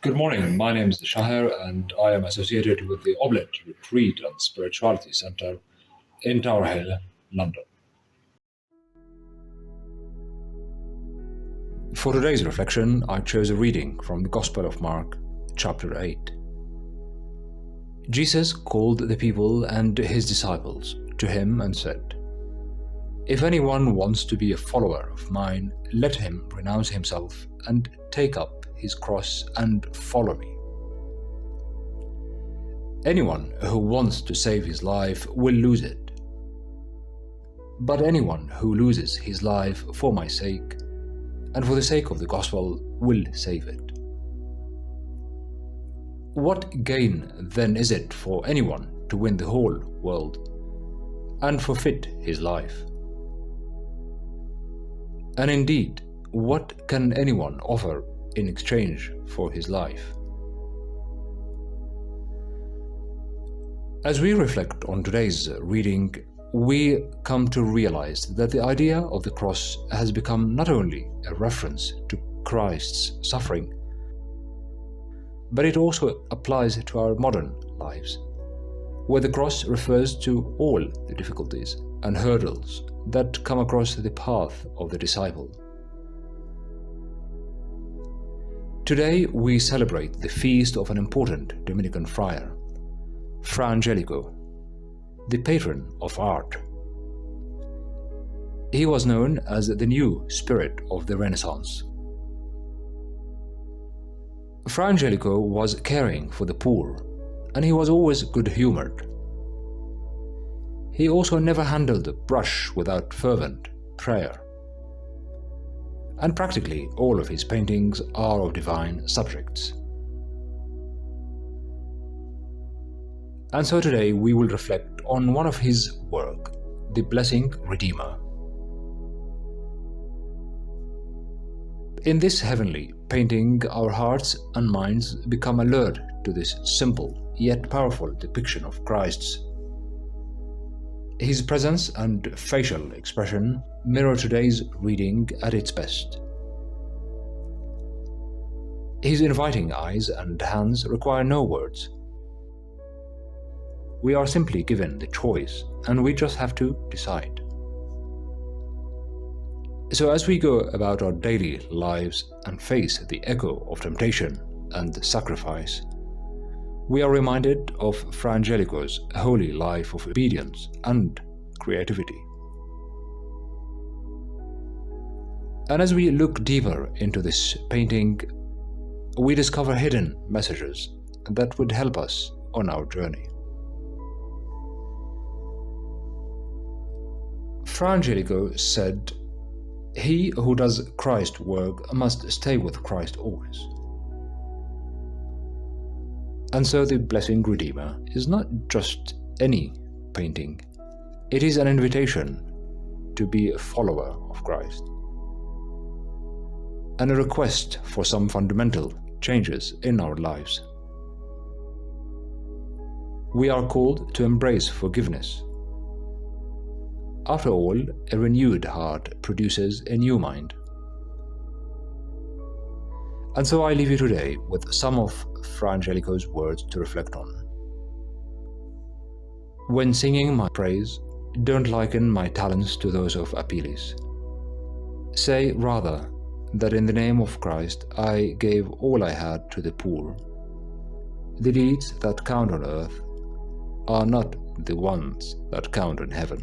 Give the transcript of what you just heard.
Good morning. My name is Chaher, and I am associated with the Oblates Retreat and Spirituality Centre in Tower Hill, London. For today's reflection, I chose a reading from the Gospel of Mark, chapter 8. Jesus called the people and his disciples to him and said, "If anyone wants to be a follower of mine, let him renounce himself and take up his cross and follow me. Anyone who wants to save his life will lose it. But anyone who loses his life for my sake and for the sake of the gospel will save it. What gain then is it for anyone to win the whole world and forfeit his life? And indeed, what can anyone offer in exchange for his life?" As we reflect on today's reading, we come to realize that the idea of the cross has become not only a reference to Christ's suffering, but it also applies to our modern lives, where the cross refers to all the difficulties and hurdles that come across the path of the disciple. Today we celebrate the feast of an important Dominican friar, Fra Angelico, the patron of art. He was known as the new spirit of the Renaissance. Fra Angelico was caring for the poor, and he was always good-humored. He also never handled a brush without fervent prayer. And practically all of his paintings are of divine subjects. And so today we will reflect on one of his work, the Blessing Redeemer. In this heavenly painting, our hearts and minds become alert to this simple yet powerful depiction of Christ's. His presence and facial expression mirror today's reading at its best. His inviting eyes and hands require no words. We are simply given the choice, and we just have to decide. So as we go about our daily lives and face the echo of temptation and sacrifice, we are reminded of Fra Angelico's holy life of obedience and creativity. And as we look deeper into this painting, we discover hidden messages that would help us on our journey. Fra Angelico said, "He who does Christ's work must stay with Christ always." And so the Blessing Redeemer is not just any painting. It is an invitation to be a follower of Christ, and a request for some fundamental changes in our lives. We are called to embrace forgiveness. After all, a renewed heart produces a new mind. And so I leave you today with some of Fra Angelico's words to reflect on. "When singing my praise, don't liken my talents to those of Apelles. Say rather that in the name of Christ I gave all I had to the poor. The deeds that count on earth are not the ones that count in heaven."